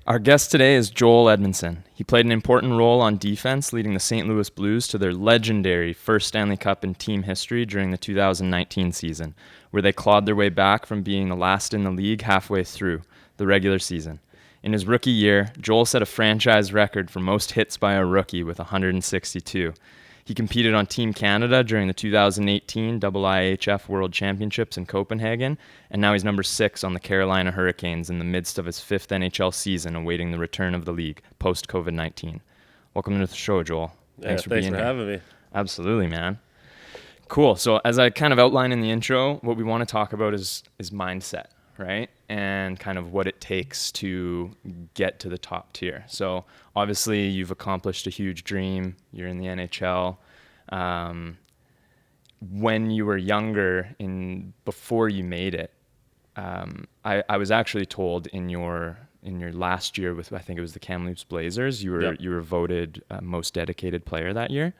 Our guest today is Joel Edmundson. He played an important role on defense, leading the St. Louis Blues to their legendary first Stanley Cup in team history during the 2019 season, where they clawed their way back from being the last in the league halfway through the regular season. In his rookie year, Joel set a franchise record for most hits by a rookie with 162. He competed on Team Canada during the 2018 IIHF World Championships in Copenhagen, and now he's number 6 on the Carolina Hurricanes in the midst of his 5th NHL season, awaiting the return of the league post-COVID-19. Welcome to the show, Joel. Thanks for having me. Absolutely, man. Cool. So as I kind of outlined in the intro, what we want to talk about is mindset, right? And kind of what it takes to get to the top tier. So obviously you've accomplished a huge dream. You're in the NHL. When you were younger, before you made it, I was actually told in your last year with, I think it was the Kamloops Blazers, you were voted most dedicated player that year.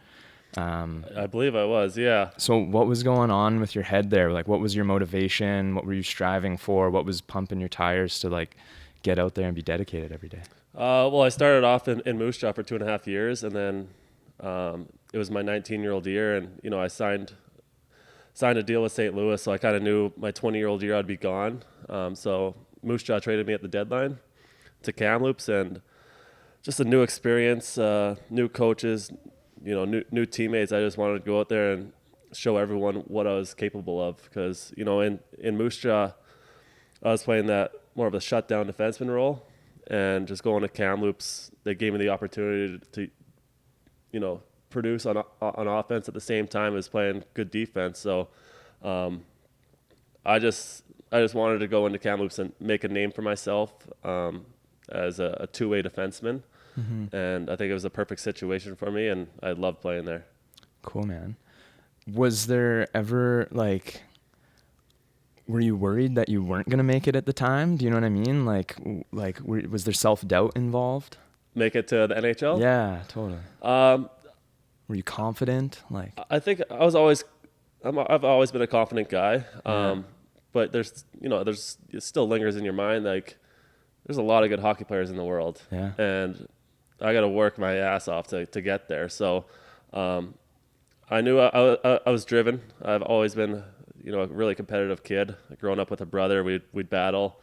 I believe I was, yeah. So what was going on with your head there? Like, what was your motivation? What were you striving for? What was pumping your tires to like get out there and be dedicated every day? Well, I started off in Moose Jaw for 2.5 years, and then it was my 19-year-old year, and I signed a deal with St. Louis, so I kind of knew my 20-year-old year I'd be gone. So Moose Jaw traded me at the deadline to Kamloops, and just a new experience, new coaches, new teammates. I just wanted to go out there and show everyone what I was capable of, because in Moose Jaw, I was playing that more of a shutdown defenseman role, and just going to Kamloops, they gave me the opportunity to produce on offense at the same time as playing good defense. So I just wanted to go into Kamloops and make a name for myself as a two-way defenseman. Mm-hmm. And I think it was a perfect situation for me, and I loved playing there. Cool, man. Was there ever, were you worried that you weren't going to make it at the time? Do you know what I mean? Was there self-doubt involved? Make it to the NHL? Yeah, totally. Were you confident? I think I've always been a confident guy. But there's it still lingers in your mind. There's a lot of good hockey players in the world. Yeah. And I got to work my ass off to get there. So I knew I was driven. I've always been, a really competitive kid. Growing up with a brother, we'd battle.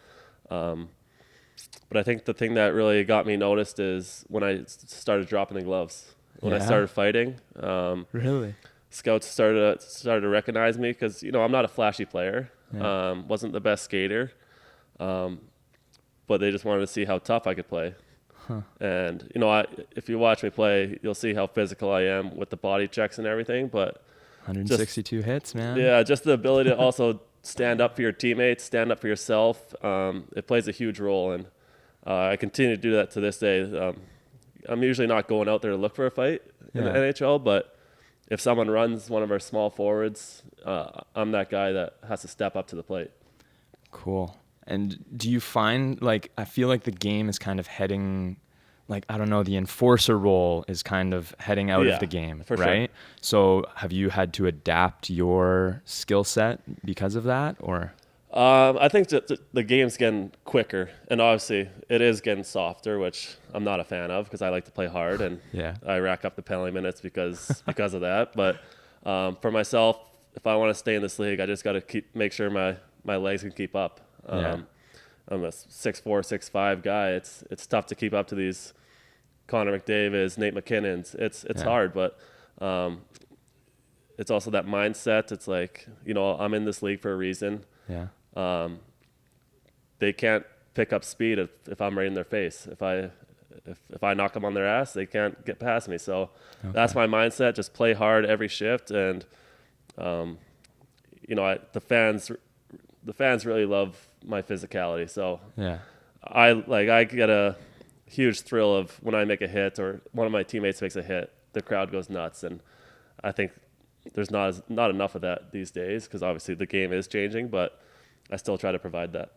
But I think the thing that really got me noticed is when I started dropping the gloves. When I started fighting. Really? Scouts started to recognize me because, I'm not a flashy player. Yeah. Wasn't the best skater. But they just wanted to see how tough I could play. Huh. And, if you watch me play, you'll see how physical I am with the body checks and everything. But 162 hits, man. Yeah, just the ability to also stand up for your teammates, stand up for yourself. It plays a huge role. And I continue to do that to this day. I'm usually not going out there to look for a fight in the NHL, but if someone runs one of our small forwards, I'm that guy that has to step up to the plate. Cool. And do you find, I feel like the game is kind of heading, the enforcer role is kind of heading out of the game, right? Sure. So have you had to adapt your skill set because of that, or? I think that the game's getting quicker, and obviously it is getting softer, which I'm not a fan of because I like to play hard, and I rack up the penalty minutes because of that. But for myself, if I want to stay in this league, I just got to make sure my legs can keep up. I'm a 6'4", 6'5" guy. It's tough to keep up to these Connor McDavid's, Nate McKinnon's. It's hard, but it's also that mindset. It's I'm in this league for a reason. Yeah. They can't pick up speed if I'm right in their face. If I knock them on their ass, they can't get past me. So that's my mindset. Just play hard every shift, and the fans really love my physicality. So I get a huge thrill of when I make a hit or one of my teammates makes a hit. The crowd goes nuts, and I think there's not enough of that these days because obviously the game is changing, but I still try to provide that.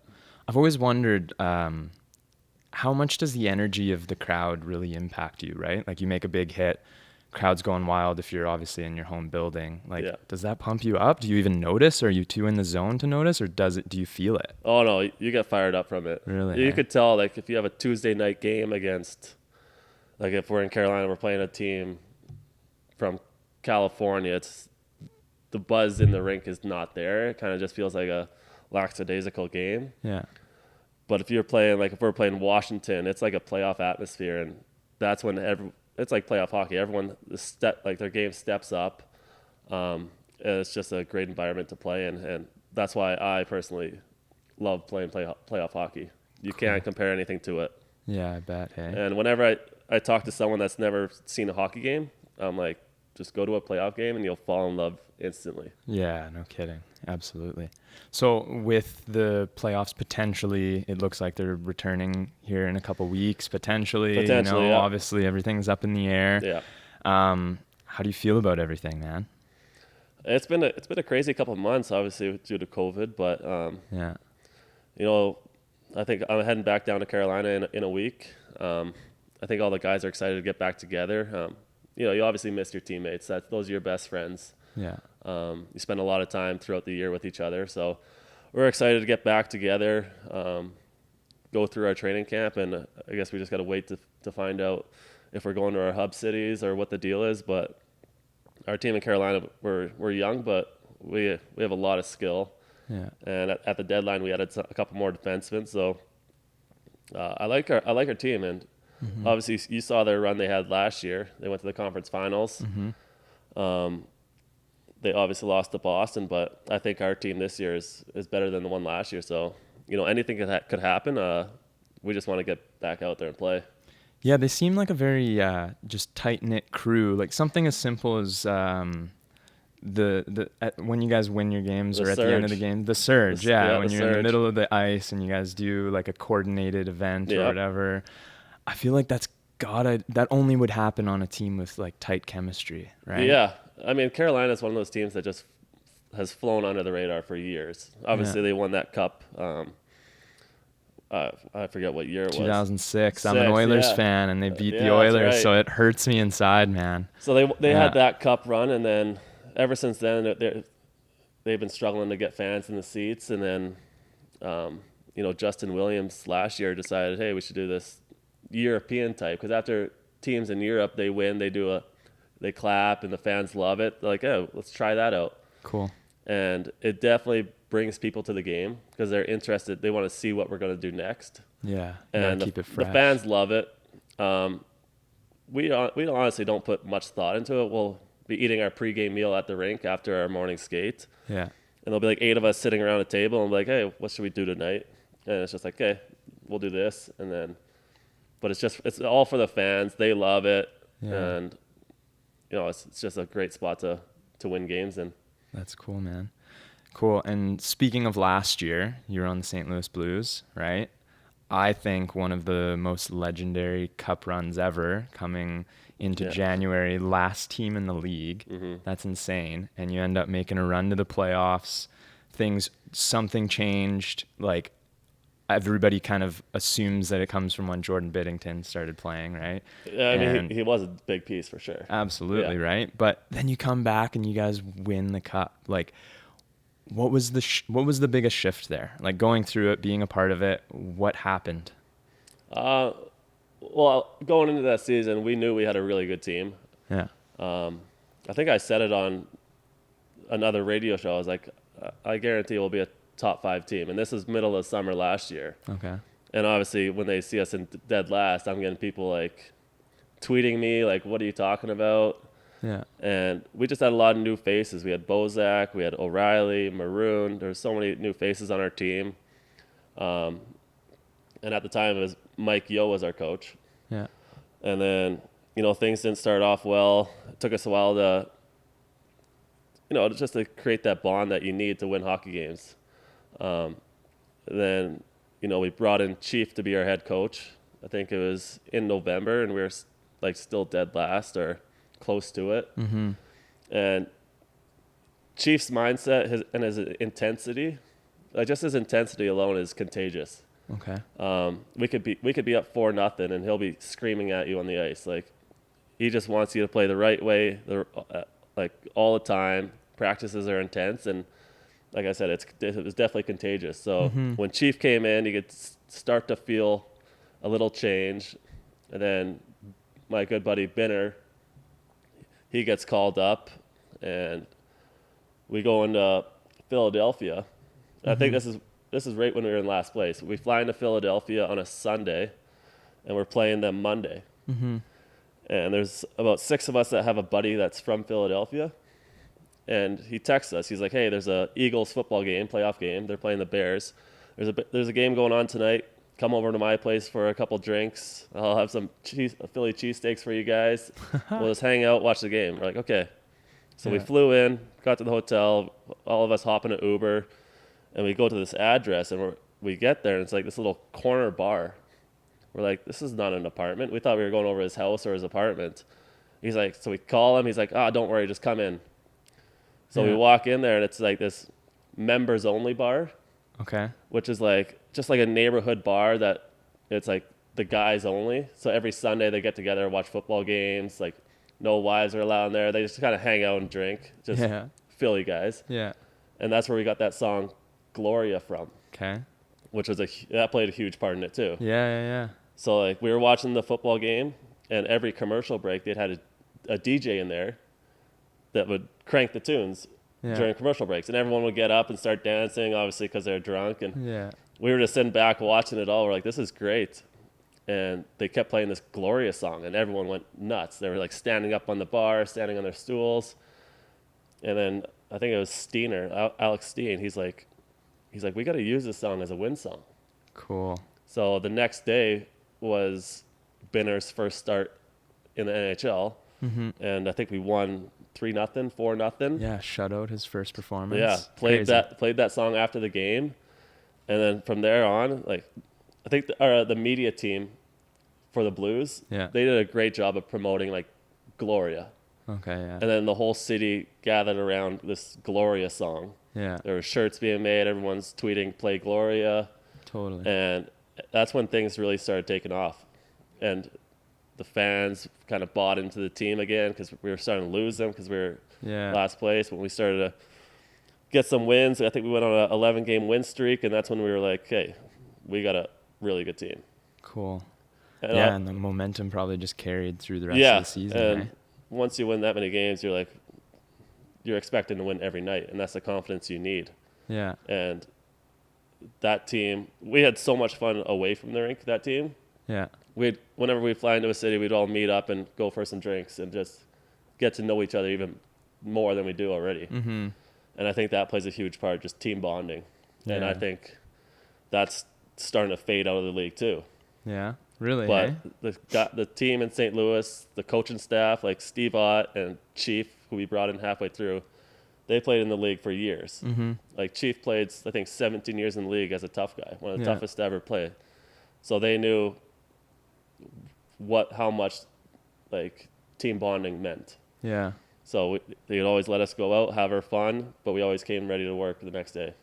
I've always wondered how much does the energy of the crowd really impact you, right? You make a big hit. crowd's going wild if you're obviously in your home building. Like, Yeah. does that pump you up? Do you even notice? Are you too in the zone to notice, or do you feel it? Oh no, you get fired up from it. Really? You could tell, like, if you have a Tuesday night game against, like, if we're in Carolina, we're playing a team from California. It's the buzz in the rink is not there. It kind of just feels like a lackadaisical game. Yeah. But if we're playing Washington, it's like a playoff atmosphere, and that's when it's like playoff hockey. Everyone their game steps up. And it's just a great environment to play in, and that's why I personally love playing playoff hockey. You can't compare anything to it. Yeah, I bet. Hey. And whenever I talk to someone that's never seen a hockey game, I'm like, just go to a playoff game and you'll fall in love instantly. Yeah, no kidding. Absolutely. So with the playoffs potentially, it looks like they're returning here in a couple weeks, potentially. Yeah. Obviously everything's up in the air. Yeah. How do you feel about everything, man? It's been a crazy couple of months, obviously due to COVID, but yeah. I think I'm heading back down to Carolina in a week. I think all the guys are excited to get back together. You obviously miss your teammates. Those are your best friends. Yeah. You spend a lot of time throughout the year with each other. So we're excited to get back together, go through our training camp, and I guess we just got to wait to find out if we're going to our hub cities or what the deal is. But our team in Carolina, we're young, but we have a lot of skill. Yeah. And at the deadline, we added a couple more defensemen. So I like our team, and obviously you saw their run they had last year. They went to the conference finals. They obviously lost to Boston, but I think our team this year is better than the one last year. So anything could happen. We just want to get back out there and play. Yeah, they seem like a very just tight-knit crew. Like something as simple as when you guys win your games or at the end of the game, the surge. When you're in the middle of the ice and you guys do like a coordinated event or whatever. I feel like that only would happen on a team with like tight chemistry, right? Yeah. I mean, Carolina is one of those teams that just has flown under the radar for years. Obviously, they won that cup. I forget what year it was. 2006. I'm an Oilers fan, and they beat the Oilers, so it hurts me inside, man. So they had that cup run, and then ever since then, they've been struggling to get fans in the seats. And then, Justin Williams last year decided, hey, we should do this European type, because after teams in Europe, they win, they clap, and the fans love it. They're like, oh, let's try that out. Cool. And it definitely brings people to the game because they're interested. They want to see what we're going to do next. Yeah, and keep it fresh. The fans love it. We honestly don't put much thought into it. We'll be eating our pregame meal at the rink after our morning skate. Yeah. And there'll be like 8 of us sitting around a table and be like, hey, what should we do tonight? And it's just like, okay, we'll do this. And then, but it's all for the fans. They love it. Yeah. And, it's just a great spot to win games in. That's cool, man. Cool. And speaking of last year, you were on the St. Louis Blues, right? I think one of the most legendary cup runs ever, coming into January, last team in the league. Mm-hmm. That's insane. And you end up making a run to the playoffs. Something changed. Like, everybody kind of assumes that it comes from when Jordan Biddington started playing, right? Yeah, I mean, he was a big piece for sure. Absolutely, right? But then you come back and you guys win the cup. Like, what was the biggest shift there? Like, going through it, being a part of it, what happened? Well, going into that season, we knew we had a really good team. Yeah. I think I said it on another radio show. I was like, I guarantee we'll be a top 5 team. And this is middle of summer last year. Okay. And obviously, when they see us in dead last, I'm getting people like tweeting me, like, what are you talking about? Yeah. And we just had a lot of new faces. We had Bozak, we had O'Reilly, Maroon. There were so many new faces on our team. And at the time, it was Mike Yeo was our coach. Yeah. And then, things didn't start off well. It took us a while to, just to create that bond that you need to win hockey games. Then, we brought in Chief to be our head coach. I think it was in November, and we were like still dead last or close to it. Mm-hmm. And Chief's mindset and his intensity, like just his intensity alone is contagious. Okay. We could be up 4-0, and he'll be screaming at you on the ice. Like, he just wants you to play the right way, like all the time. Practices are intense, and like I said, it was definitely contagious. So when Chief came in, you could start to feel a little change, and then my good buddy Binner, he gets called up, and we go into Philadelphia. I think this is right when we were in last place. We fly into Philadelphia on a Sunday, and we're playing them Monday. And there's about 6 of us that have a buddy that's from Philadelphia. And he texts us. He's like, "Hey, there's a Eagles football game, playoff game. They're playing the Bears. There's a game going on tonight. Come over to my place for a couple drinks. I'll have some Philly cheesesteaks for you guys. We'll just hang out, watch the game." We're like, "Okay." So we flew in, got to the hotel. All of us hop in an Uber, and we go to this address. And we get there, and it's like this little corner bar. We're like, "This is not an apartment." We thought we were going over to his house or his apartment. He's like, so we call him. He's like, "Don't worry, just come in." So we walk in there, and it's like this members only bar. Okay. Which is like just like a neighborhood bar that it's like the guys only. So every Sunday they get together, watch football games. Like no wives are allowed in there. They just kind of hang out and drink. Just Philly guys. Yeah. And that's where we got that song "Gloria" from. Okay. Which was that played a huge part in it too. Yeah. So like we were watching the football game, and every commercial break they'd had a DJ in there that would crank the tunes during commercial breaks, and everyone would get up and start dancing, obviously because they're drunk. And we were just sitting back watching it all. We're like, "This is great." And they kept playing this Gloria song, and everyone went nuts. They were like standing up on the bar, standing on their stools. And then I think it was Alex Steen. He's like, "We got to use this song as a win song." Cool. So the next day was Binner's first start in the NHL, and I think we won 3-0, 4-0. Yeah, shutout his first performance. Yeah, played Crazy. that song after the game, and then from there on, like I think the media team for the Blues, they did a great job of promoting like Gloria. Okay, yeah. And then the whole city gathered around this Gloria song. Yeah. There were shirts being made. Everyone's tweeting "Play Gloria." Totally. And that's when things really started taking off, and the fans kind of bought into the team again because we were starting to lose them because we were last place. When we started to get some wins, I think we went on an 11-game win streak, and that's when we were like, "Hey, we got a really good team." Cool. And and the momentum probably just carried through the rest of the season. And right? once you win that many games, you're expecting to win every night, and that's the confidence you need. Yeah. And that team, we had so much fun away from the rink. That team. Yeah. Whenever we'd fly into a city, we'd all meet up and go for some drinks and just get to know each other even more than we do already. And I think that plays a huge part, just team bonding. And I think that's starting to fade out of the league too. Yeah, really. But the team in St. Louis, the coaching staff, like Steve Ott and Chief, who we brought in halfway through, they played in the league for years. Like Chief played, I think, 17 years in the league as a tough guy, one of the toughest to ever play. So they knew how much like team bonding meant. Yeah. So they would always let us go out, have our fun, but we always came ready to work the next day.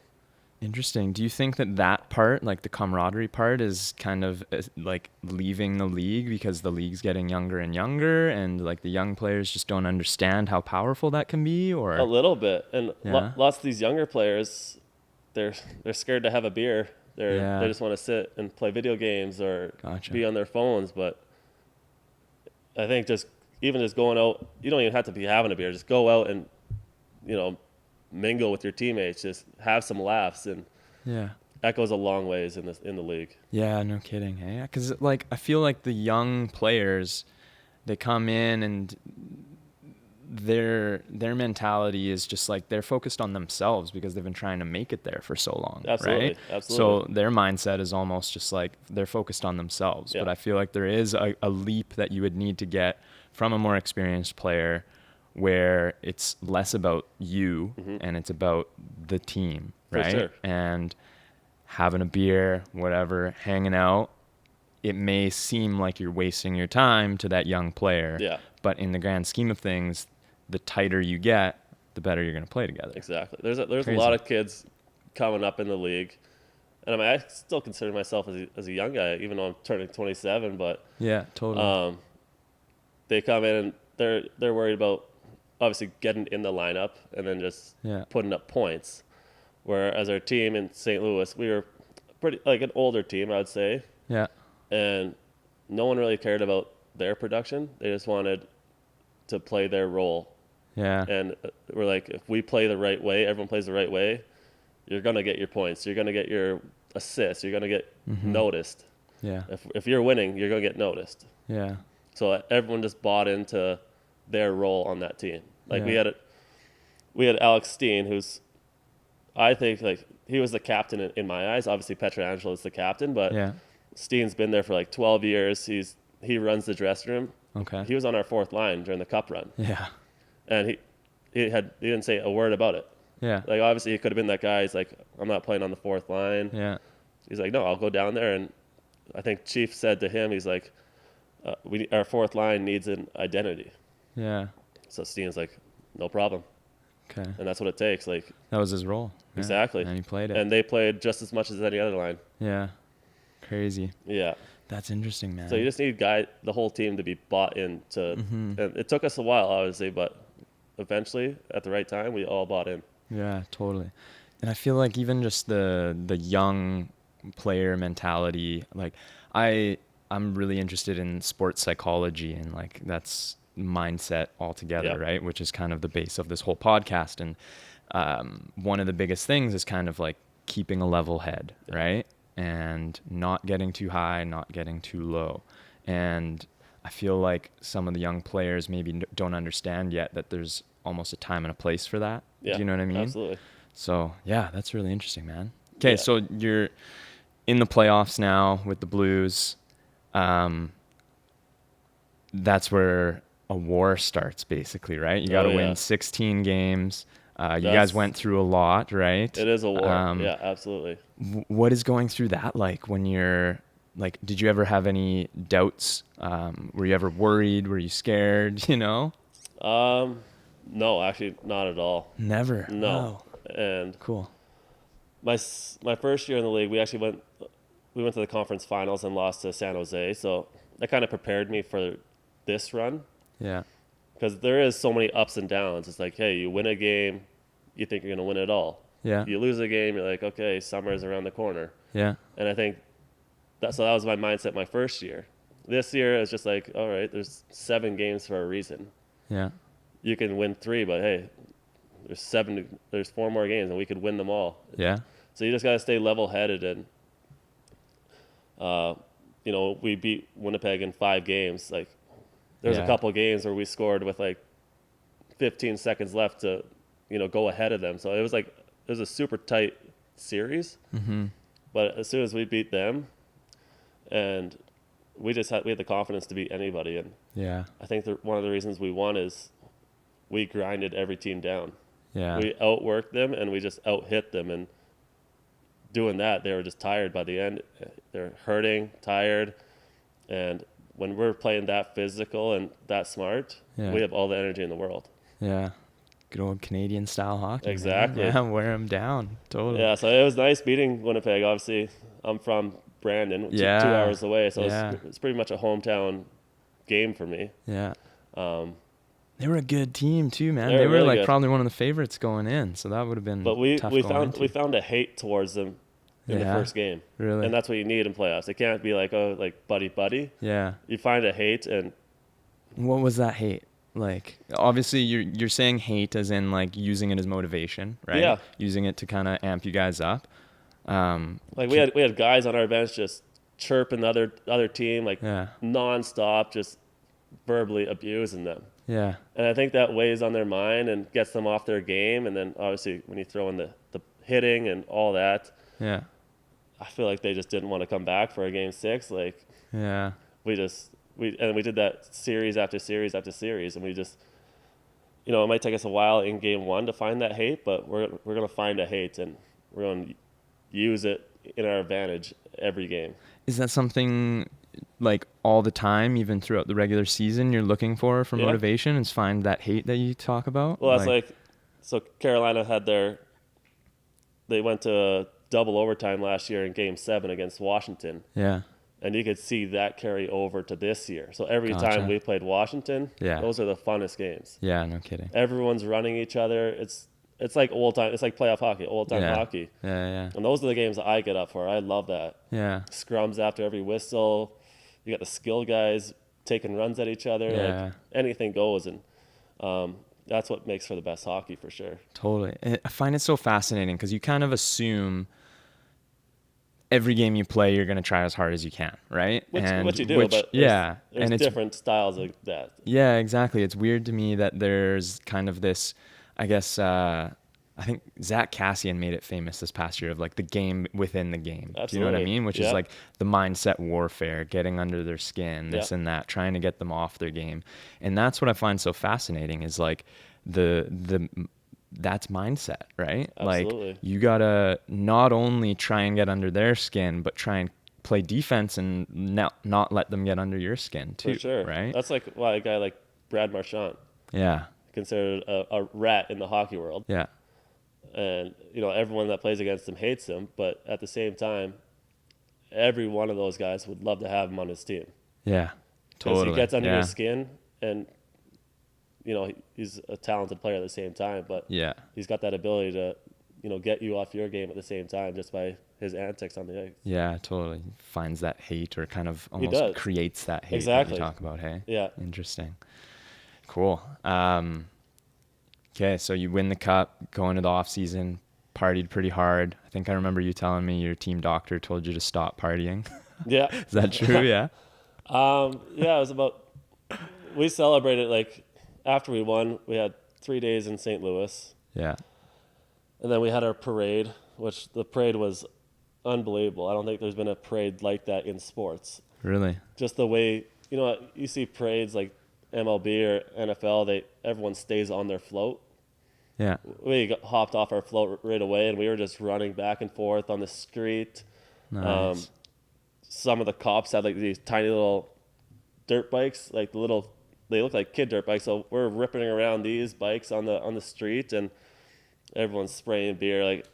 Interesting. Do you think that part, like the camaraderie part, is kind of like leaving the league because the league's getting younger and younger, and like the young players just don't understand how powerful that can be? Or a little bit, and lots of these younger players, they're scared to have a beer. They just want to sit and play video games or be on their phones. But I think just going out, you don't even have to be having a beer. Just go out and mingle with your teammates. Just have some laughs, and that goes a long ways in the league. Yeah, no kidding. Hey, because like I feel like the young players, they come in and their mentality is just like they're focused on themselves because they've been trying to make it there for so long. Absolutely, right? absolutely. So their mindset is almost just like they're focused on themselves. But I feel like there is a leap that you would need to get from a more experienced player where it's less about you and it's about the team, right? For sure. And having a beer, whatever, hanging out, it may seem like you're wasting your time to that young player. Yeah. But in the grand scheme of things, the tighter you get, the better you're going to play together. Exactly. There's a lot of kids coming up in the league. And I mean, I still consider myself as a young guy, even though I'm turning 27, but yeah, totally. they come in and they're worried about obviously getting in the lineup and then just putting up points. Whereas our team in St. Louis, we were pretty like an older team, I would say. Yeah. And no one really cared about their production. They just wanted to play their role. Yeah. And we're like, if we play the right way, everyone plays the right way, you're going to get your points. You're going to get your assists. You're going to get noticed. Yeah. If you're winning, you're going to get noticed. Yeah. So everyone just bought into their role on that team. Like we had Alex Steen, who's, I think, like he was the captain in my eyes. Obviously, Pietrangelo is the captain, but Steen's been there for like 12 years. He runs the dressing room. Okay. He was on our fourth line during the cup run. Yeah. And he didn't say a word about it. Yeah. Like obviously he could have been that guy. He's like, I'm not playing on the fourth line. Yeah. He's like, no, I'll go down there. And I think Chief said to him, he's like, our fourth line needs an identity. Yeah. So Steen's like, no problem. Okay. And that's what it takes. Like that was his role. Yeah. Exactly. And he played it. And they played just as much as any other line. Yeah. Crazy. Yeah. That's interesting, man. So you just need the whole team to be bought into. And it took us a while, obviously, but eventually, at the right time, we all bought in. Yeah, totally. And I feel like even just the young player mentality, like I'm really interested in sports psychology, and like that's mindset altogether, right? Which is kind of the base of this whole podcast. And one of the biggest things is kind of like keeping a level head, right? And not getting too high, not getting too low. And I feel like some of the young players maybe don't understand yet that there's almost a time and a place for that. Yeah, do you know what I mean? Absolutely. So, yeah, that's really interesting, man. Okay, so you're in the playoffs now with the Blues. That's where a war starts, basically, right? You got to win 16 games. You guys went through a lot, right? It is a war. Yeah, absolutely. What is going through that like when you're like, did you ever have any doubts? Were you ever worried? Were you scared, you know? No, actually not at all. Never? No. Wow. And cool. My first year in the league, we went to the conference finals and lost to San Jose. So that kind of prepared me for this run. Yeah. Because there is so many ups and downs. It's like, hey, you win a game, you think you're going to win it all. Yeah. You lose a game, you're like, okay, summer is around the corner. Yeah. And I think that was my mindset my first year. This year, it's just like, all right, there's 7 games for a reason. Yeah. You can win 3, but hey, there's 4 more games and we could win them all. Yeah. So you just got to stay level-headed. And, we beat Winnipeg in 5 games. Like, there's a couple games where we scored with like 15 seconds left to, go ahead of them. So it was a super tight series. Mm-hmm. But as soon as we beat them, and we had the confidence to beat anybody. And I think one of the reasons we won is we grinded every team down. Yeah. We outworked them and we just out-hit them. And doing that, they were just tired by the end. They're hurting, tired. And when we're playing that physical and that smart, we have all the energy in the world. Yeah. Good old Canadian style hockey. Exactly. Man. Yeah, wear them down. Totally. Yeah, so it was nice beating Winnipeg. Obviously, I'm from Brandon, 2 hours away, so it's pretty much a hometown game for me. Yeah. They were a good team too, man. They were really like probably one of the favorites going in, so that would have been tough going into. We found a hate towards them in the first game. Really? And that's what you need in playoffs. It can't be like, buddy. Yeah. You find a hate. And what was that hate? Like, obviously you're saying hate as in like using it as motivation, right? Yeah. Using it to kind of amp you guys up. We had guys on our bench just chirping the other team like nonstop, just verbally abusing them. Yeah. And I think that weighs on their mind and gets them off their game. And then obviously when you throw in the hitting and all that, I feel like they just didn't want to come back for a game 6. Like, we did that series after series after series, and we just, it might take us a while in game 1 to find that hate, but we're gonna find a hate and we're gonna use it in our advantage every game. Is that something like all the time, even throughout the regular season, you're looking for motivation, and find that hate that you talk about? Well, that's so Carolina they went to double overtime last year in game 7 against Washington. Yeah. And you could see that carry over to this year. So every Gotcha. time we played Washington, Yeah. those are the funnest games. Yeah, no kidding. Everyone's running each other. It's like old time. It's like playoff hockey, old time hockey. Yeah. And those are the games that I get up for. I love that. Yeah. Scrums after every whistle. You got the skill guys taking runs at each other. Yeah. Like anything goes, and that's what makes for the best hockey for sure. Totally. I find it so fascinating because you kind of assume every game you play, you're going to try as hard as you can, right? Which you do, but there's and it's different styles like that. Yeah, exactly. It's weird to me that there's kind of this, I guess, I think Zach Cassian made it famous this past year of like the game within the game. Absolutely. Do you know what I mean? Which Yeah. is like the mindset warfare, getting under their skin, this Yeah. and that, trying to get them off their game. And that's what I find so fascinating is like that's mindset, right? Absolutely. Like you gotta not only try and get under their skin, but try and play defense and not let them get under your skin too, For sure. right? That's like why a guy like Brad Marchand, Yeah, considered a rat in the hockey world. yeah, And, everyone that plays against him hates him. But at the same time, every one of those guys would love to have him on his team. yeah, Because totally. he gets under yeah. your skin, and, he's a talented player at the same time. But Yeah, he's got that ability to, get you off your game at the same time just by his antics on the ice. yeah, totally. Finds that hate or kind of does. almost creates that hate that Exactly. you talk about, hey? Yeah. Interesting. Cool. Okay, so you win the cup, go into the off season, partied pretty hard. I think I remember you telling me your team doctor told you to stop partying. Yeah. Is that true? Yeah. Yeah, it was about. We celebrated like after we won. We had 3 days in St. Louis, Yeah. and then we had our parade, which the parade was unbelievable. I don't think there's been a parade like that in sports. Really? Just the way you see parades like MLB or NFL, everyone stays on their float. Yeah. We hopped off our float right away, and we were just running back and forth on the street. Nice. Some of the cops had like these tiny little dirt bikes, like they look like kid dirt bikes. So we're ripping around these bikes on the street, and everyone's spraying beer. Like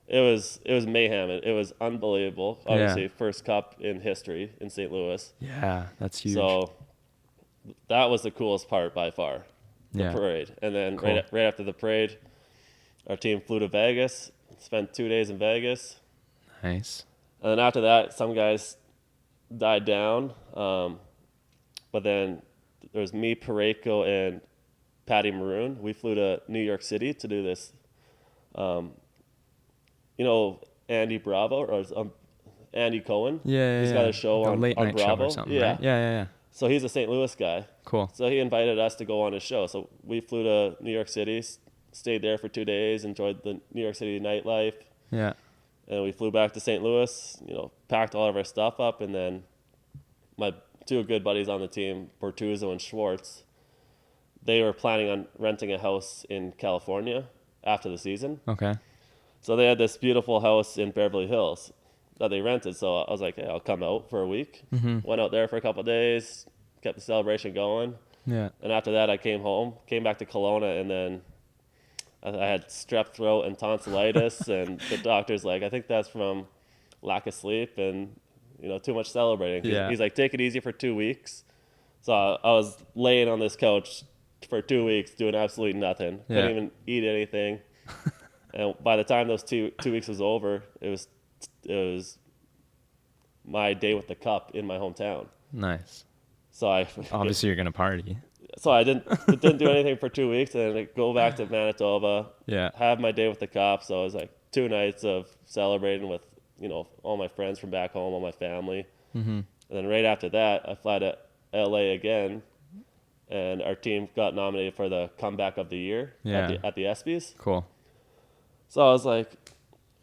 it was mayhem. It was unbelievable. Obviously, first cup in history in St. Louis. Yeah, that's huge. So that was the coolest part by far, the Yeah. parade. And then Cool. right after the parade, our team flew to Vegas, spent 2 days in Vegas. Nice. And then after that, some guys died down. But then there was me, Pareko, and Patty Maroon. We flew to New York City to do this. Andy Bravo or Andy Cohen. Yeah. He's got a show Like on late night Bravo. show or something. Yeah. Right? Yeah. So he's a St. Louis guy. Cool. So he invited us to go on his show. So we flew to New York City, stayed there for 2 days, enjoyed the New York City nightlife. Yeah. And we flew back to St. Louis, packed all of our stuff up. And then my two good buddies on the team, Bortuzzo and Schwartz, they were planning on renting a house in California after the season. Okay. So they had this beautiful house in Beverly Hills that they rented. So I was like, hey, I'll come out for a week. Mm-hmm. Went out there for a couple of days, kept the celebration going. Yeah. And after that, I came back to Kelowna, and then I had strep throat and tonsillitis, and the doctor's like, I think that's from lack of sleep and, too much celebrating. Yeah. He's like, take it easy for 2 weeks. So I was laying on this couch for 2 weeks doing absolutely nothing. Yeah. Couldn't even eat anything. And by the time those two weeks was over, it was my day with the cup in my hometown. Nice. So Obviously, you're gonna party. So I didn't do anything for 2 weeks, and then go back to Manitoba. Yeah. Have my day with the cops. So it was like 2 nights of celebrating with all my friends from back home, all my family. Mm-hmm. And then right after that, I fly to LA again, and our team got nominated for the comeback of the year at the ESPYs. Cool. So I was like,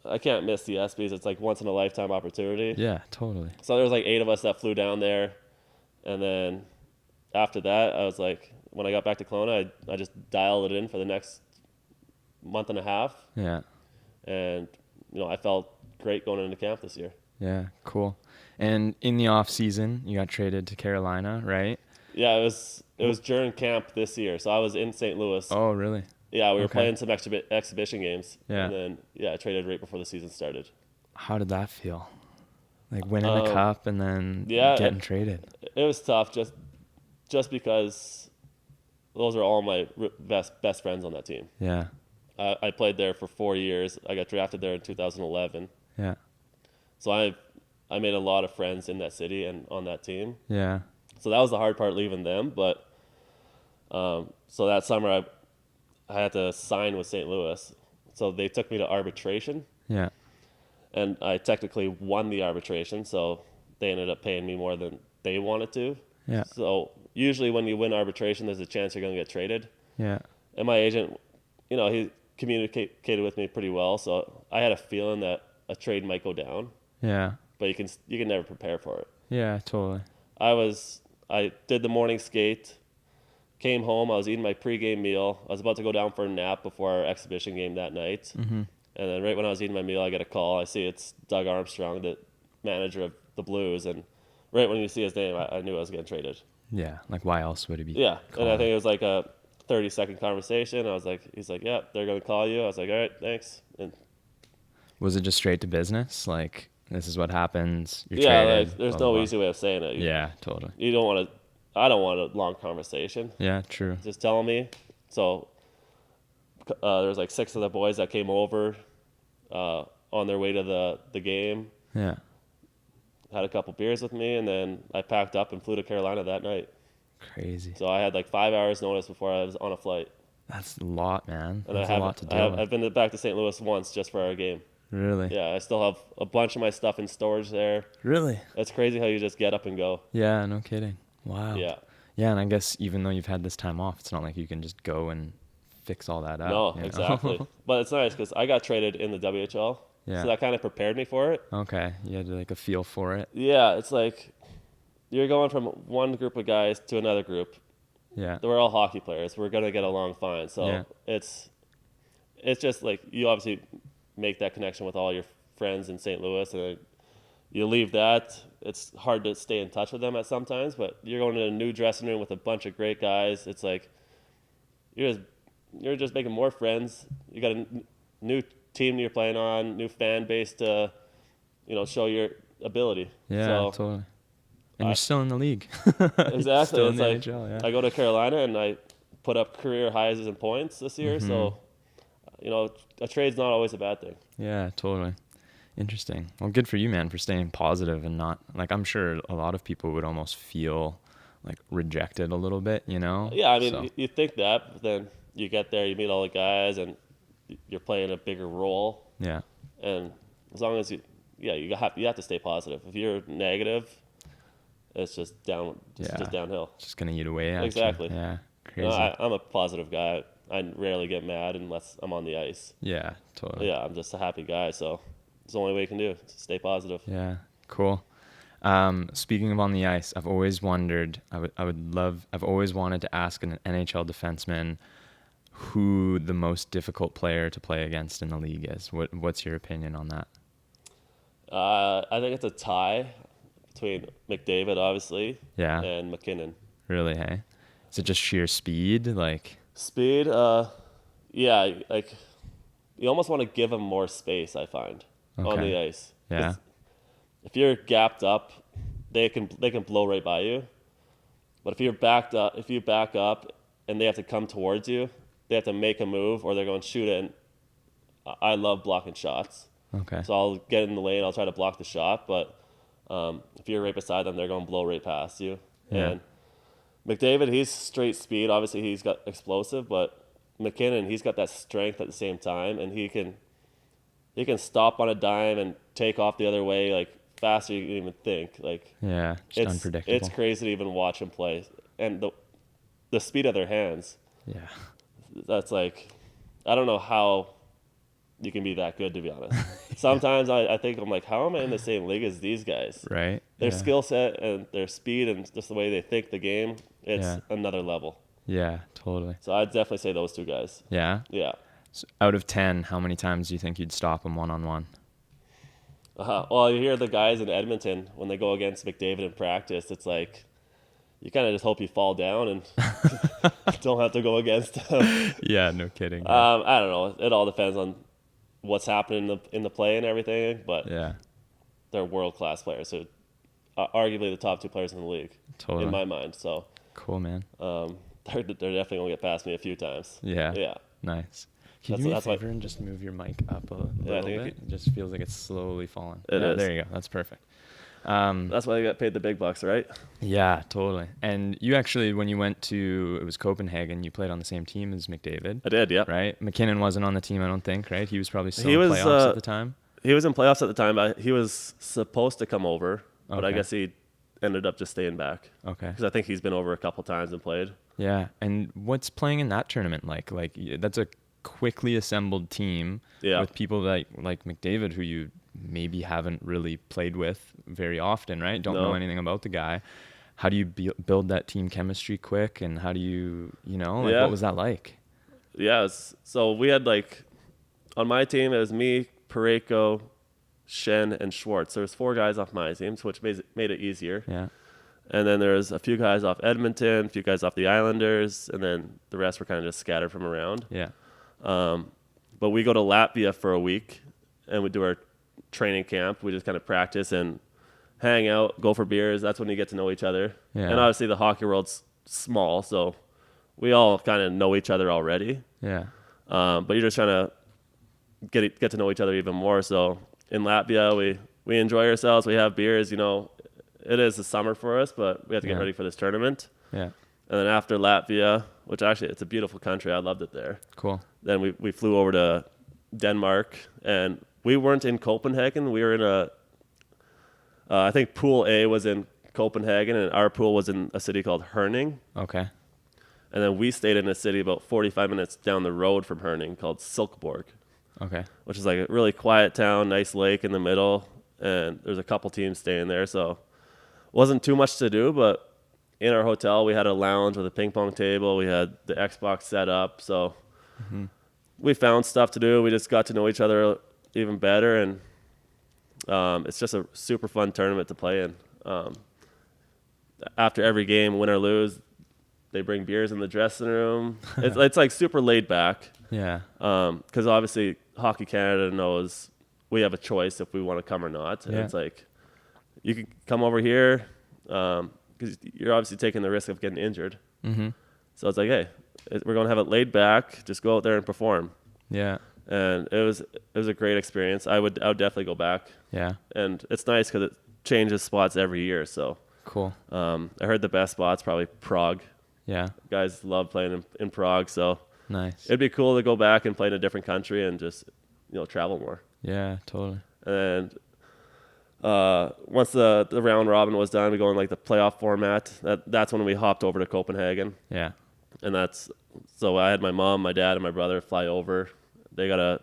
I can't miss the ESPYs. It's like once in a lifetime opportunity. Yeah. Totally. So there was like 8 of us that flew down there, and then after that, I was like, when I got back to Kelowna, I just dialed it in for the next month and a half, Yeah. and I felt great going into camp this year. Yeah. Cool. And in the off season, you got traded to Carolina, right? Yeah, it was during camp this year, so I was in St. Louis. Oh, really? Yeah, we were Okay. playing some exhibition games, Yeah. and then I traded right before the season started. How did that feel? Like winning a cup and then getting traded. It was tough just because those are all my best friends on that team. Yeah. I played there for 4 years. I got drafted there in 2011. Yeah. So I made a lot of friends in that city and on that team. Yeah. So that was the hard part, leaving them. But so that summer I had to sign with St. Louis. So they took me to arbitration. Yeah. And I technically won the arbitration, so they ended up paying me more than they wanted to. Yeah. So usually when you win arbitration, there's a chance you're going to get traded. Yeah. And my agent, he communicated with me pretty well, so I had a feeling that a trade might go down. Yeah. But you can never prepare for it. Yeah, totally. I did the morning skate, came home, I was eating my pregame meal. I was about to go down for a nap before our exhibition game that night. Mm-hmm. And then right when I was eating my meal, I get a call. I see it's Doug Armstrong, the manager of the Blues. And right when you see his name, I knew I was getting traded. Yeah, like why else would he be? Yeah, calling? and I think it was like a 30-second conversation. He's like, yeah, they're going to call you. I was like, all right, thanks. And was it just straight to business? Like, this is what happens, you're yeah, traded, like, there's blah, blah, no blah. easy way of saying it. Yeah, totally. I don't want a long conversation. Yeah, true. Just tell me. So there's like 6 of the boys that came over on their way to the game. Yeah. Had a couple beers with me, and then I packed up and flew to Carolina that night. Crazy. So I had like 5 hours notice before I was on a flight. That's a lot, man. And That's a lot to deal with. I've been back to St. Louis once just for our game. Really? Yeah, I still have a bunch of my stuff in storage there. Really? It's crazy how you just get up and go. Yeah, no kidding. Wow. Yeah. Yeah, and I guess even though you've had this time off, it's not like you can just go and fix all that out. No, you know? exactly. But it's nice because I got traded in the WHL. Yeah. So that kind of prepared me for it. Okay. You had like a feel for it. Yeah, it's like you're going from one group of guys to another group. Yeah. We're all hockey players. We're going to get along fine. So Yeah. it's just like you obviously make that connection with all your friends in St. Louis, and you leave that. It's hard to stay in touch with them at sometimes, but you're going to a new dressing room with a bunch of great guys. It's like you're just making more friends. You got a new team you're playing on, new fan base to show your ability. Yeah, so, totally. And you're still in the league. Exactly. Still It's in the like NHL, yeah. I go to Carolina and I put up career highs in points this year. Mm-hmm. So, a trade's not always a bad thing. Yeah, totally. Interesting. Well, good for you, man, for staying positive and not like I'm sure a lot of people would almost feel like rejected a little bit, Yeah, I mean, so. you think that, but then you get there, you meet all the guys, and you're playing a bigger role. Yeah. And as long as you have to stay positive. If you're negative, it's just downhill. Just gonna eat away at you. Exactly. Yeah. Crazy. I'm a positive guy. I rarely get mad unless I'm on the ice. Yeah, totally. Yeah, I'm just a happy guy, so it's the only way you can do it. Stay positive. Yeah, cool. Speaking of on the ice, I've always wondered. I've always wanted to ask an NHL defenseman who the most difficult player to play against in the league is. What's your opinion on that? I think it's a tie between McDavid, obviously, Yeah. and McKinnon. Really? Hey, is it just sheer speed? Like. Speed, yeah, like you almost want to give them more space, I find, on the ice. Yeah. If you're gapped up, they can blow right by you. But if you back up and they have to come towards you, they have to make a move or they're going to shoot it. And I love blocking shots. Okay. So I'll get in the lane, I'll try to block the shot, but if you're right beside them, they're going to blow right past you. Yeah. And McDavid, he's straight speed. Obviously, he's got explosive, but McKinnon, he's got that strength at the same time, and he can stop on a dime and take off the other way like faster than you can even think. Like yeah, just unpredictable. It's crazy to even watch him play, and the speed of their hands. Yeah, that's like I don't know how you can be that good, to be honest. Sometimes I think I'm like, how am I in the same league as these guys? Right. Their skill set and their speed and just the way they think the game, it's another level. Yeah, totally. So I'd definitely say those two guys. Yeah? Yeah. So out of 10, how many times do you think you'd stop them one-on-one? Well, you hear the guys in Edmonton, when they go against McDavid in practice, it's like, you kind of just hope you fall down and don't have to go against him. Yeah, no kidding. I don't know. It all depends on what's happening in the play and everything, but yeah, they're world-class players. So arguably the top 2 players in the league in my mind. So cool, man. they're definitely going to get past me a few times. Yeah. Nice. Can you do me a favor and just move your mic up a little bit? It just feels like it's slowly falling. It is. There you go. That's perfect. That's why you got paid the big bucks, right? Yeah, totally. And you actually, when you went to, it was Copenhagen, you played on the same team as McDavid. I did, yeah. Right? McKinnon wasn't on the team, I don't think, right? He was probably still in playoffs at the time. He was in playoffs at the time. He was supposed to come over, but I guess he ended up just staying back. Okay. Because I think he's been over a couple times and played. Yeah. And what's playing in that tournament like? Like, that's a quickly assembled team with people like McDavid, who you maybe haven't really played with very often, right? Don't know anything about the guy. How do you build that team chemistry quick, and how do you, what was that like? Yeah, so we had on my team, it was me, Parayko, Shen, and Schwartz. There was 4 guys off my team, which made it easier. Yeah. And then there's a few guys off Edmonton, a few guys off the Islanders, and then the rest were kind of just scattered from around. Yeah. But we go to Latvia for a week, and we do our training camp. We just kind of practice and hang out, go for beers. That's when you get to know each other. Yeah. And obviously the hockey world's small, so we all kind of know each other already. Yeah. But you're just trying to get to know each other even more. So in Latvia, we enjoy ourselves. We have beers. It is the summer for us, but we have to get ready for this tournament. Yeah. And then after Latvia, which actually it's a beautiful country, I loved it there. Cool. Then we flew over to Denmark, and we weren't in Copenhagen. We were in I think Pool A was in Copenhagen, and our pool was in a city called Herning. Okay. And then we stayed in a city about 45 minutes down the road from Herning called Silkeborg. Okay. Which is like a really quiet town, nice lake in the middle, and there's a couple teams staying there, so wasn't too much to do, but in our hotel we had a lounge with a ping pong table, we had the Xbox set up, so we found stuff to do. We just got to know each other even better, and it's just a super fun tournament to play in. After every game, win or lose, they bring beers in the dressing room. It's like super laid back. Yeah. Because obviously Hockey Canada knows we have a choice if we want to come or not. And it's like, you can come over here because you're obviously taking the risk of getting injured. Mm-hmm. So it's like, hey, we're going to have it laid back. Just go out there and perform. Yeah. And it was a great experience. I would definitely go back. Yeah. And it's nice because it changes spots every year. So cool. I heard the best spot's probably Prague. Yeah. Guys love playing in Prague. So nice. it'd be cool to go back and play in a different country and just travel more. Yeah, totally. And once the round robin was done, we go in like the playoff format. That's when we hopped over to Copenhagen. Yeah. And so I had my mom, my dad, and my brother fly over. They got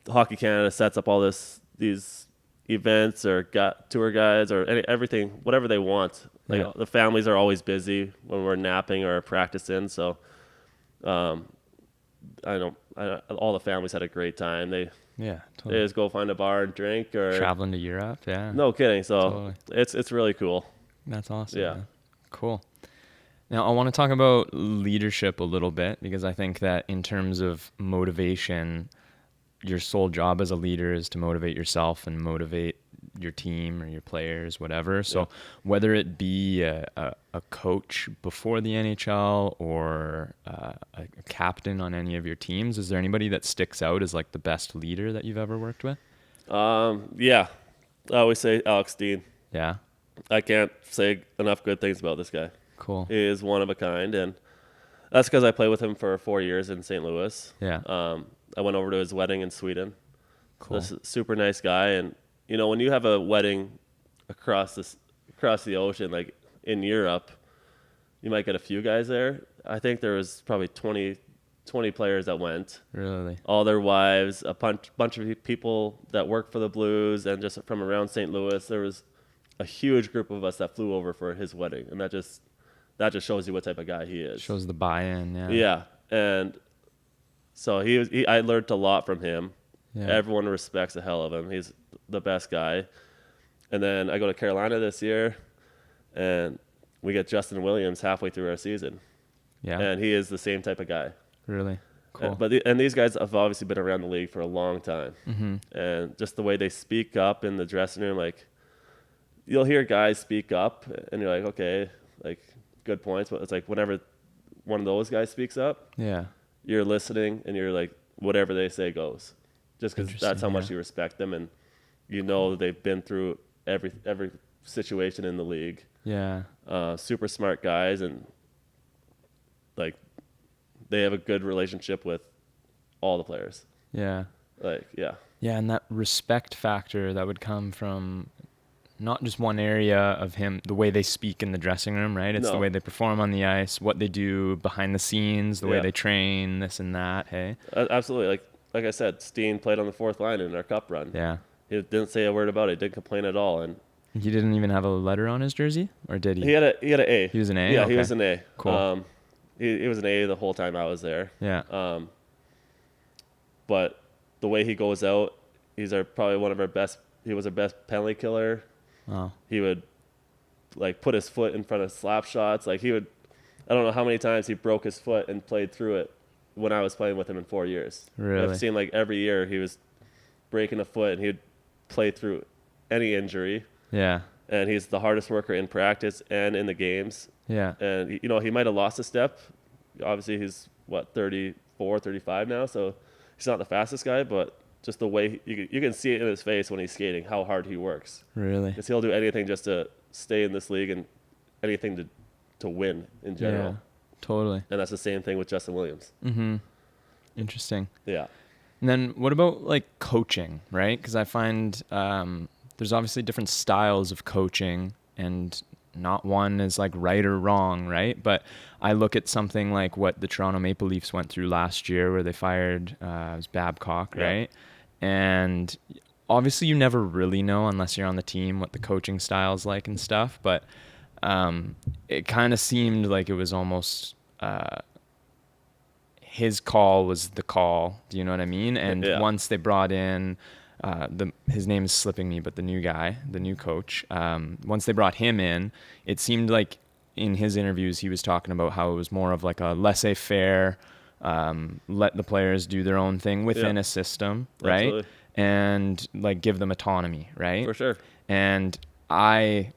Hockey Canada sets up all these events or tour guides or everything, whatever they want. Like the families are always busy when we're napping or practicing. So all the families had a great time. They totally. just go find a bar and drink or traveling to Europe. Yeah. No kidding. So totally. It's really cool. That's awesome. Yeah. Man. Cool. Now I want to talk about leadership a little bit, because I think that in terms of motivation, your sole job as a leader is to motivate yourself and motivate your team or your players, whatever. So whether it be a coach before the NHL or a captain on any of your teams, is there anybody that sticks out as like the best leader that you've ever worked with? Yeah. I always say Alex Dean. Yeah. I can't say enough good things about this guy. Cool. He is one of a kind, and that's because I played with him for 4 years in St. Louis. Yeah. I went over to his wedding in Sweden. Cool. This is a super nice guy, and when you have a wedding across the ocean, like in Europe, you might get a few guys there. I think there was probably 20 players that went. Really? All their wives, a bunch of people that work for the Blues, and just from around St. Louis. There was a huge group of us that flew over for his wedding, and that just shows you what type of guy he is. Shows the buy-in, yeah. Yeah, and so I learned a lot from him. Yeah. Everyone respects the hell of him. He's the best guy. And then I go to Carolina this year, and we get Justin Williams halfway through our season. Yeah. And he is the same type of guy. Really? Cool. And these guys have obviously been around the league for a long time. And just the way they speak up in the dressing room, like you'll hear guys speak up and you're like, okay, like good points. But it's like whenever one of those guys speaks up, Yeah. you're listening and you're like, whatever they say goes, just because that's how much you respect them. And you know, they've been through every situation in the league. Yeah. Super smart guys, and like they have a good relationship with all the players. Yeah. Like, yeah. Yeah, and that respect factor that would come from not just one area of him, the way they speak in the dressing room, right? It's the way they perform on the ice, what they do behind the scenes, the way they train, this and that, hey? Absolutely. Like I said, Steen played on the fourth line in our cup run. Yeah. He didn't say a word about it. He didn't complain at all. And he didn't even have a letter on his jersey, or did he? He had an A. He was an A? Yeah, okay. He was an A. Cool. He was an A the whole time I was there. Yeah. But the way he goes out, he's probably one of our best. He was our best penalty killer. Oh. He would like put his foot in front of slap shots. Like I don't know how many times he broke his foot and played through it when I was playing with him in 4 years. Really? I've seen like every year he was breaking a foot and he'd play through any injury. Yeah. And he's the hardest worker in practice and in the games. Yeah. And, you know, he might have lost a step. Obviously, he's, 34, 35 now, so he's not the fastest guy, but just the way you can see it in his face when he's skating, how hard he works. Really? Because he'll do anything just to stay in this league and anything to win in general. Yeah, totally. And that's the same thing with Justin Williams. Mm-hmm. Interesting. Yeah. And then what about like coaching, right? Because I find there's obviously different styles of coaching, and not one is like right or wrong, right? But I look at something like what the Toronto Maple Leafs went through last year, where they fired it was Babcock, right? And obviously you never really know unless you're on the team what the coaching style's like and stuff. But it kind of seemed like it was almost his call was the call. Do you know what I mean? And once they brought in his name is slipping me, but the new coach, once they brought him in, it seemed like in his interviews he was talking about how it was more of like a laissez-faire, let the players do their own thing within a system, right? Absolutely. And like give them autonomy, right? For sure. And I'm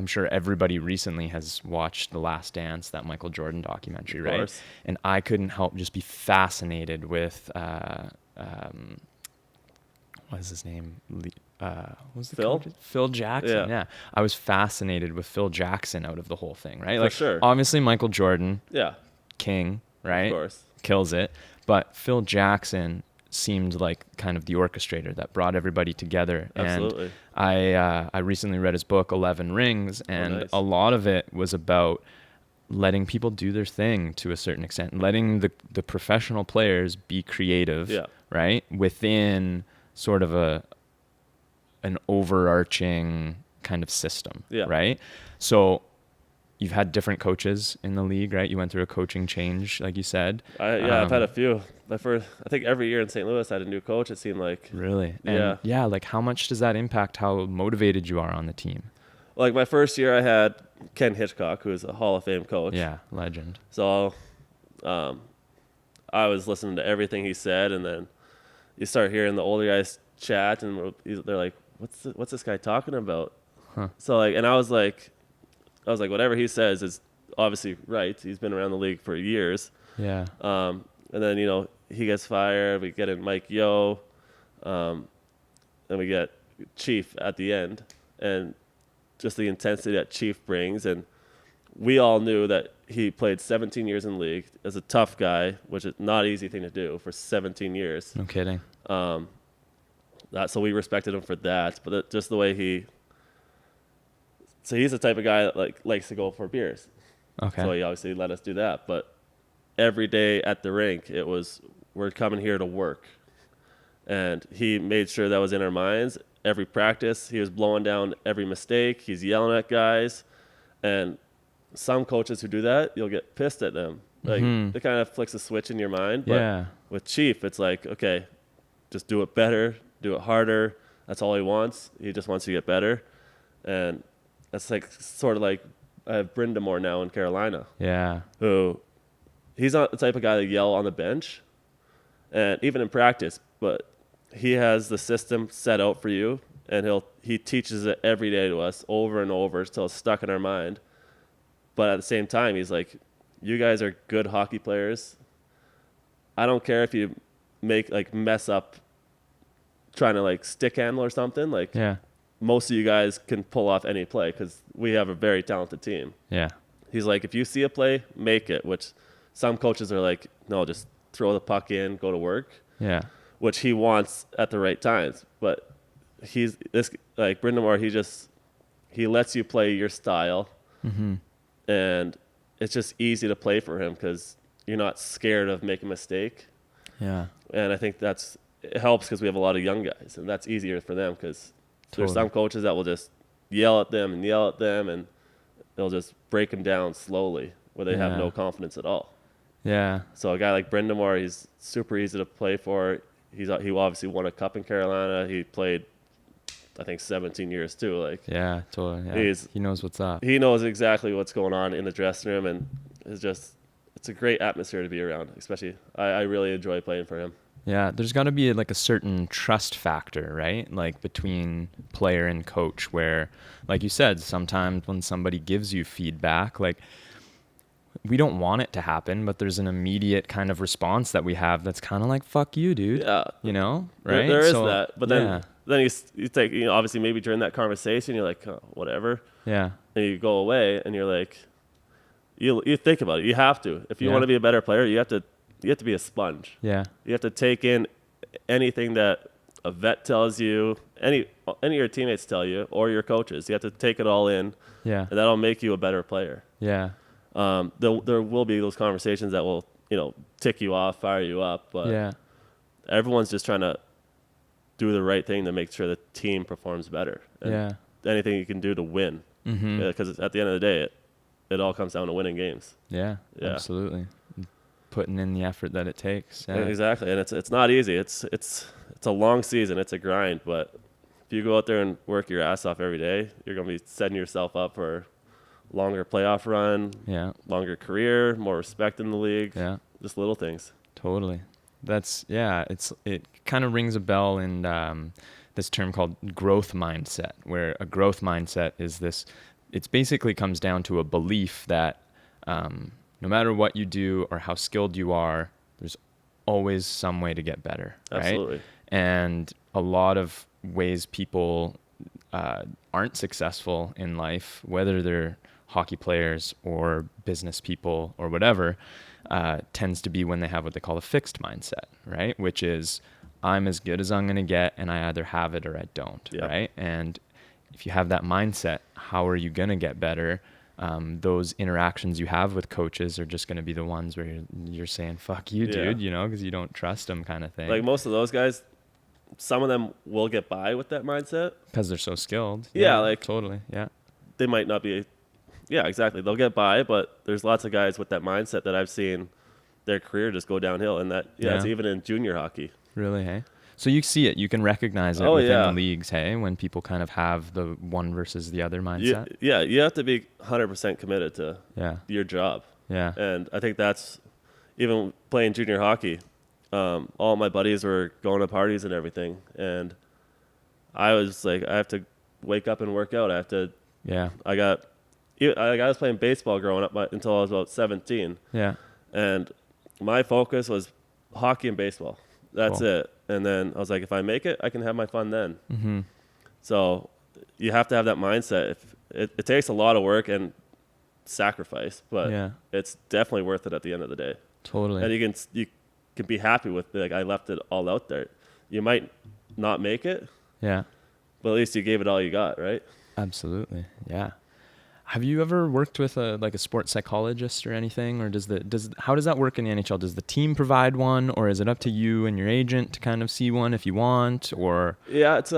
sure everybody recently has watched The Last Dance, that Michael Jordan documentary, right? Course. And I couldn't help just be fascinated with what is his name? What was the Phil? coach? Phil Jackson. Yeah. I was fascinated with Phil Jackson out of the whole thing, right? Like, sure. Obviously Michael Jordan, Yeah. king, right? Of course. Kills it. But Phil Jackson seemed like kind of the orchestrator that brought everybody together. Absolutely. And I recently read his book 11 Rings, and nice. a lot of it was about letting people do their thing to a certain extent, letting the professional players be creative, right? Within sort of an overarching kind of system, right? So you've had different coaches in the league, right? You went through a coaching change, like you said. I've had a few. I think every year in St. Louis I had a new coach, it seemed like. Really? And like how much does that impact how motivated you are on the team? Like my first year I had Ken Hitchcock, who is a Hall of Fame coach. Yeah, legend. So I was listening to everything he said, and then you start hearing the older guys chat, and they're like, what's this guy talking about? Huh. So like, and I was like, whatever he says is obviously right. He's been around the league for years. Yeah. And then, you know, he gets fired. We get in Mike Yo. And we get Chief at the end. And just the intensity that Chief brings. And we all knew that he played 17 years in the league as a tough guy, which is not an easy thing to do for 17 years. No kidding. So we respected him for that. But just the way so he's the type of guy that likes to go for beers. Okay. So he obviously let us do that. But every day at the rink, it was, we're coming here to work. And he made sure that was in our minds. Every practice, he was blowing down every mistake. He's yelling at guys. And some coaches who do that, you'll get pissed at them. Like, it kind of flicks a switch in your mind. But with Chief, it's like, okay, just do it better, do it harder. That's all he wants. He just wants you to get better. And that's like sort of like I have Brindamore now in Carolina. Yeah. Who, he's not the type of guy to yell on the bench, and even in practice. But he has the system set out for you, and he teaches it every day to us over and over until it's stuck in our mind. But at the same time, he's like, you guys are good hockey players. I don't care if you mess up trying to stick handle or something. Most of you guys can pull off any play because we have a very talented team. Yeah. He's like, if you see a play, make it, which some coaches are like, no, just throw the puck in, go to work. Yeah. Which he wants at the right times. But he's this like Brendan Moore, he lets you play your style. Mm-hmm. And it's just easy to play for him because you're not scared of making a mistake. Yeah. And I think it helps because we have a lot of young guys, and that's easier for them because there's some coaches that will just yell at them, and they'll just break them down slowly where they have no confidence at all. Yeah. So a guy like Brendan Moore, he's super easy to play for. He obviously won a cup in Carolina. He played, I think, 17 years too. Yeah, totally. Yeah. He knows what's up. He knows exactly what's going on in the dressing room, and it's a great atmosphere to be around. Especially, I really enjoy playing for him. Yeah, there's got to be a certain trust factor, right? Between player and coach, where, like you said, sometimes when somebody gives you feedback, we don't want it to happen, but there's an immediate kind of response that we have that's kind of like, fuck you, dude. Yeah. Right? There is that. But then you take, obviously maybe during that conversation, you're like, oh, whatever. Yeah. And you go away and you're like, you think about it. You have to. If you want to be a better player, you have to be a sponge. Yeah. You have to take in anything that a vet tells you, any of your teammates tell you, or your coaches. You have to take it all in. Yeah. And that'll make you a better player. Yeah. There will be those conversations that will, tick you off, fire you up, but everyone's just trying to do the right thing to make sure the team performs better. And anything you can do to win. Because at the end of the day, it all comes down to winning games. Yeah. Absolutely. Putting in the effort that it takes. Yeah. Exactly. And it's not easy. It's a long season. It's a grind, but if you go out there and work your ass off every day, you're going to be setting yourself up for longer playoff run, longer career, more respect in the league, just little things. Totally. It kind of rings a bell in this term called growth mindset, where a growth mindset is it basically comes down to a belief that no matter what you do or how skilled you are, there's always some way to get better, right? Absolutely. And a lot of ways people aren't successful in life, whether they're hockey players or business people or whatever, tends to be when they have what they call a fixed mindset, right? Which is, I'm as good as I'm going to get, and I either have it or I don't, right? And if you have that mindset, how are you going to get better? Those interactions you have with coaches are just going to be the ones where you're saying, fuck you, dude, because you don't trust them kind of thing. Like most of those guys, some of them will get by with that mindset. Because they're so skilled. Yeah, totally, yeah. They might not be... Yeah, exactly. They'll get by, but there's lots of guys with that mindset that I've seen their career just go downhill, and it's even in junior hockey. Really, hey? So you see it, you can recognize it within the leagues, hey, when people kind of have the one versus the other mindset? You have to be 100% committed to your job. Yeah. And I think that's, even playing junior hockey, all my buddies were going to parties and everything, and I was like, I have to wake up and work out. I was playing baseball growing up until I was about 17. Yeah. And my focus was hockey and baseball. That's it. And then I was like, if I make it, I can have my fun then. Mm-hmm. So you have to have that mindset. It takes a lot of work and sacrifice, but it's definitely worth it at the end of the day. Totally. And you can be happy with I left it all out there. You might not make it. Yeah. But at least you gave it all you got, right? Absolutely. Yeah. Have you ever worked with a sports psychologist or anything, or how does that work in the NHL? Does the team provide one, or is it up to you and your agent to kind of see one if you want? Or it's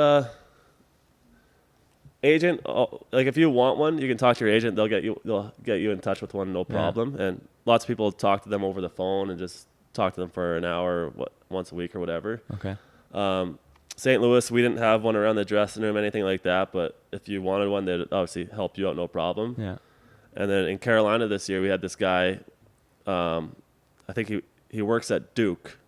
agent. If you want one, you can talk to your agent. They'll get you in touch with one, no problem. Yeah. And lots of people talk to them over the phone and just talk to them for an hour, once a week or whatever. Okay. St. Louis, we didn't have one around the dressing room, anything like that. But if you wanted one, they'd obviously help you out, no problem. Yeah. And then in Carolina this year, we had this guy. I think he works at Duke,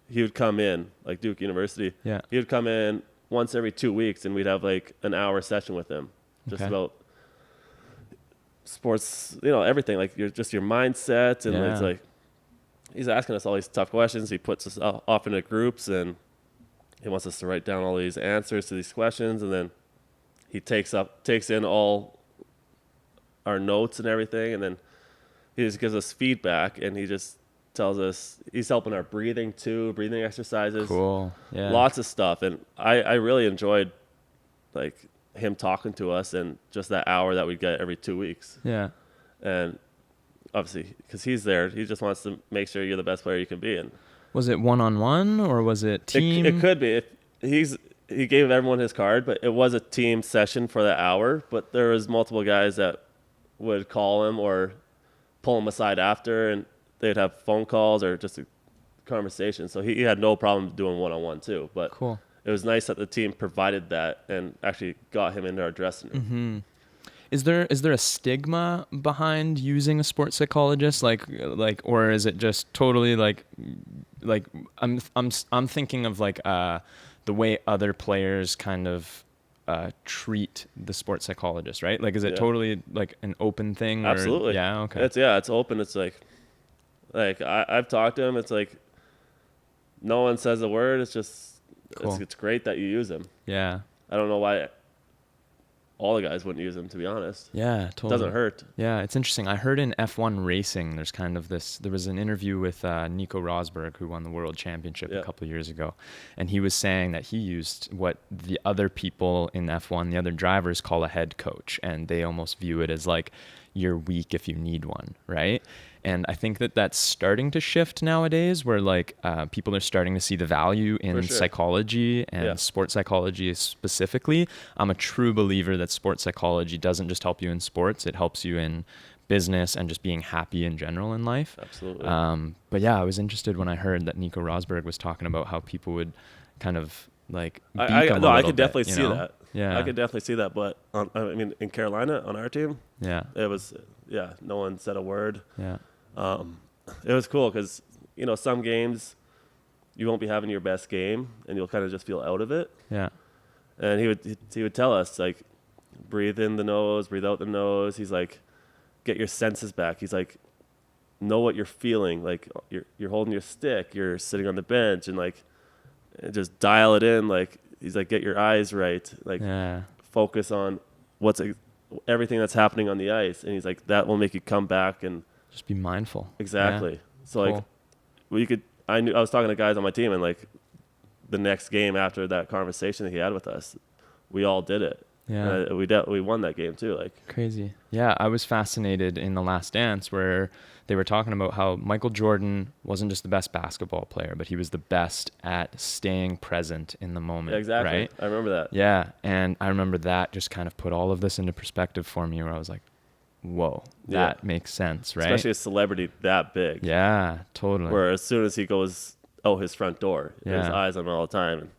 he would come in, like Duke University. Yeah. He would come in once every 2 weeks, and we'd have like an hour session with him, just about sports, everything, like your mindset, and it's like he's asking us all these tough questions. He puts us off into groups, and he wants us to write down all these answers to these questions, and then he takes in all our notes and everything, and then he just gives us feedback, and he just tells us he's helping our breathing exercises. Cool. Yeah. Lots of stuff, and I really enjoyed like him talking to us, and just that hour that we get every 2 weeks. Yeah. And obviously, because he's there, he just wants to make sure you're the best player you can be. And was it one-on-one or was it team? It could be. He gave everyone his card, but it was a team session for that hour. But there was multiple guys that would call him or pull him aside after, and they'd have phone calls or just a conversation. So he had no problem doing one-on-one too. But cool. It was nice that the team provided that and actually got him into our dressing room. Mm-hmm. Is there a stigma behind using a sports psychologist, like, or is it just totally like I'm thinking of like the way other players kind of treat the sports psychologist, right? Like, is it totally like an open thing? Absolutely. Yeah. Okay. It's open. It's like I've talked to him. It's like no one says a word. It's just cool. It's great that you use him. Yeah. I don't know why all the guys wouldn't use him, to be honest. Yeah, totally. It doesn't hurt. Yeah, it's interesting. I heard in F1 racing, there's kind of this, there was an interview with Nico Rosberg, who won the world championship a couple of years ago. And he was saying that he used what the other people in F1, the other drivers, call a head coach. And they almost view it as like, you're weak if you need one, right? And I think that that's starting to shift nowadays, where like people are starting to see the value in psychology and sports psychology specifically. I'm a true believer that sports psychology doesn't just help you in sports; it helps you in business and just being happy in general in life. Absolutely. But yeah, I was interested when I heard that Nico Rosberg was talking about how people would kind of like beat him I could definitely see that. Yeah, I could definitely see that. But I mean, in Carolina on our team, it was no one said a word. Yeah. It was cool because, some games you won't be having your best game and you'll kind of just feel out of it. Yeah. And he would tell us, like, breathe in the nose, breathe out the nose. He's like, get your senses back. He's like, know what you're feeling. Like, you're holding your stick, you're sitting on the bench, and like, just dial it in. Like, he's like, get your eyes right. Like, focus on everything that's happening on the ice. And he's like, that will make you come back and just be mindful. Exactly. Yeah. So cool. Like, I was talking to guys on my team, and like the next game after that conversation that he had with us, we all did it. Yeah. We won that game too. Like, crazy. Yeah. I was fascinated in The Last Dance where they were talking about how Michael Jordan wasn't just the best basketball player, but he was the best at staying present in the moment. Yeah, exactly. Right? I remember that. Yeah. And I remember that just kind of put all of this into perspective for me, where I was like, whoa, that makes sense, right? Especially a celebrity that big. Yeah, totally. Where as soon as he goes out his front door, his eyes on him all the time. And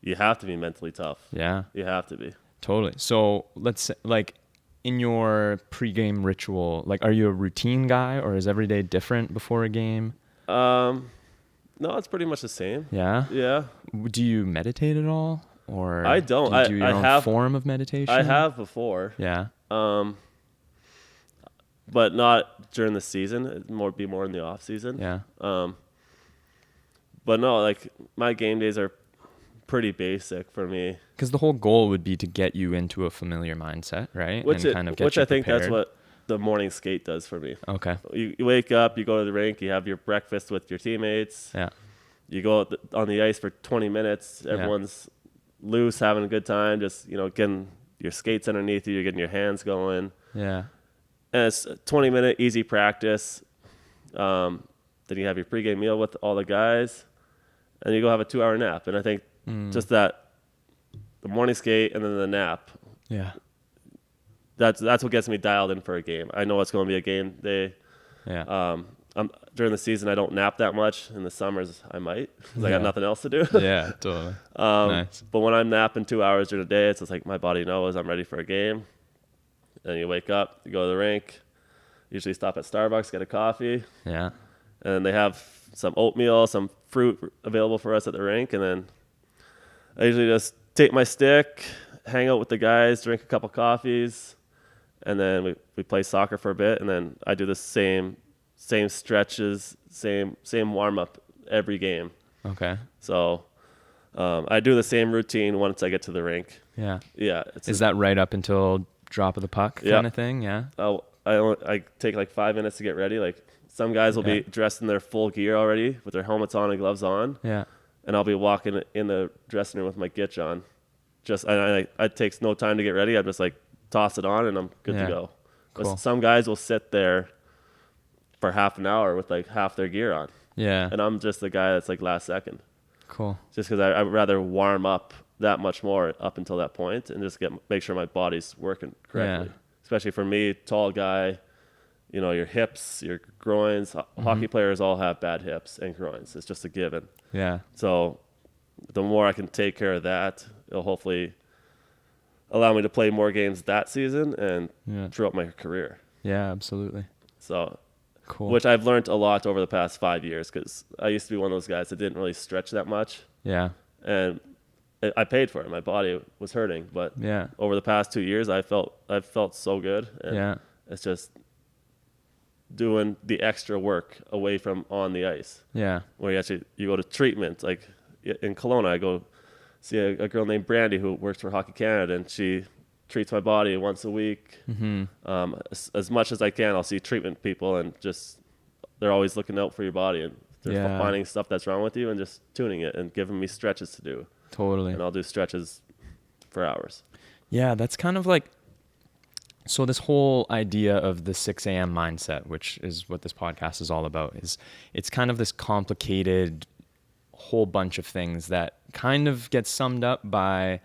you have to be mentally tough. Yeah. You have to be. Totally. So let's say, like, in your pregame ritual, like, are you a routine guy, or is every day different before a game? No, it's pretty much the same. Yeah? Yeah. Do you meditate at all? Or I don't. Do you do your own form of meditation? I have before. Yeah. But not during the season. It'd be more in the off season. Yeah. But no, like, my game days are pretty basic for me. Because the whole goal would be to get you into a familiar mindset, right? Which I think that's what the morning skate does for me. Okay. You wake up, you go to the rink, you have your breakfast with your teammates. Yeah. You go on the ice for 20 minutes. Everyone's loose, having a good time, just, getting your skates underneath you, you're getting your hands going. Yeah. And it's a 20-minute easy practice. Then you have your pregame meal with all the guys, and you go have a 2-hour nap. And I think just that, the morning skate and then the nap. Yeah. That's what gets me dialed in for a game. I know it's going to be a game day. Yeah. During the season, I don't nap that much. In the summers, I might, because I got nothing else to do. Yeah, totally. Nice. But when I'm napping 2 hours during the day, it's just like my body knows I'm ready for a game. And you wake up, you go to the rink, usually stop at Starbucks, get a coffee. Yeah. and they have some oatmeal, some fruit available for us at the rink, and then I usually just take my stick, hang out with the guys, drink a couple coffees, and then we play soccer for a bit, and then I do the same stretches, same warm up every game. Okay. So I do the same routine once I get to the rink. Yeah. Yeah. Is that right up until drop of the puck kind of thing? Yeah. I take like 5 minutes to get ready. Like some guys will be dressed in their full gear already with their helmets on and gloves on. Yeah. And I'll be walking in the dressing room with my gitch on. It takes no time to get ready. I just like toss it on and I'm good to go. Cool. But some guys will sit there for half an hour with like half their gear on. Yeah. And I'm just the guy that's like last second. Cool. Just because I'd rather warm up that much more up until that point and just make sure my body's working correctly. Yeah. Especially for me, tall guy, you know, your hips, your groins. Hockey players all have bad hips and groins. It's just a given. Yeah. So the more I can take care of that, it'll hopefully allow me to play more games that season and throughout my career. Yeah, absolutely. So, cool. Which I've learned a lot over the past 5 years because I used to be one of those guys that didn't really stretch that much. Yeah. And I paid for it. My body was hurting, but over the past 2 years, I've felt so good. And it's just doing the extra work away from on the ice. Yeah. Where you go to treatment. Like in Kelowna, I go see a girl named Brandy who works for Hockey Canada, and she treats my body once a week. As much as I can, I'll see treatment people, and just they're always looking out for your body, and they're finding stuff that's wrong with you and just tuning it and giving me stretches to do. Totally. And I'll do stretches for hours. Yeah, that's kind of like, so this whole idea of the 6 a.m. mindset, which is what this podcast is all about, is it's kind of this complicated whole bunch of things that kind of get summed up by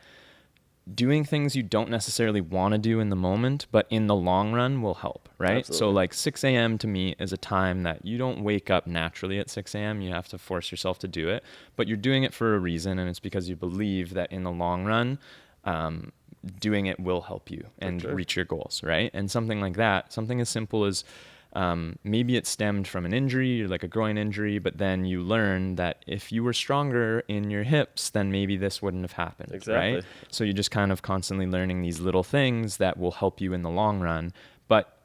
doing things you don't necessarily want to do in the moment, but in the long run will help, right? Absolutely. So like 6 a.m. to me is a time that you don't wake up naturally at 6 a.m. You have to force yourself to do it, but you're doing it for a reason, and it's because you believe that in the long run, doing it will help you and reach your goals, right? And something like that, something as simple as maybe it stemmed from an injury or like a groin injury, but then you learn that if you were stronger in your hips, then maybe this wouldn't have happened, right? So you're just kind of constantly learning these little things that will help you in the long run, but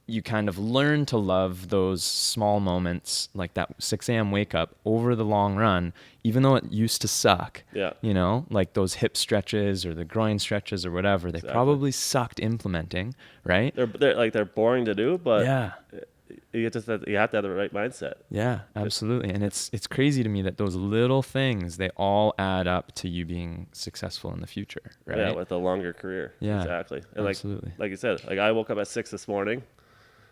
you kind of learn to love those small moments, like that 6 a.m. wake up over the long run, even though it used to suck. Yeah. You know, like those hip stretches or the groin stretches or whatever, they probably sucked implementing, right? They're boring to do, but you have to have the right mindset. Yeah, absolutely. And it's crazy to me that those little things, they all add up to you being successful in the future, right? Yeah, with a longer career. Yeah, exactly. And absolutely. Like you said, like I woke up at 6 this morning.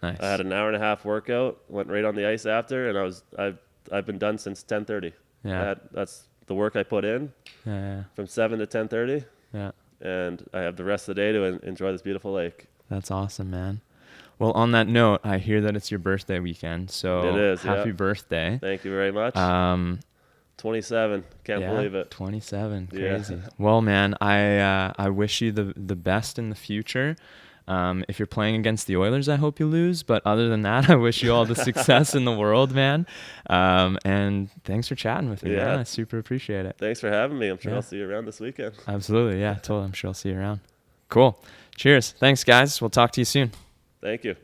Nice. I had an hour and a half workout, went right on the ice after, and I've been done since 10:30. Yeah. That's the work I put in from 7 to 10:30. Yeah. And I have the rest of the day to enjoy this beautiful lake. That's awesome, man. Well, on that note, I hear that it's your birthday weekend, so it is, happy birthday. Thank you very much. 27. Can't believe it. 27. Crazy. Yeah. Well, man, I wish you the best in the future. If you're playing against the Oilers, I hope you lose. But other than that, I wish you all the success in the world, man. And thanks for chatting with me, man. I super appreciate it. Thanks for having me. I'm sure I'll see you around this weekend. Absolutely. Yeah, totally. I'm sure I'll see you around. Cool. Cheers. Thanks, guys. We'll talk to you soon. Thank you.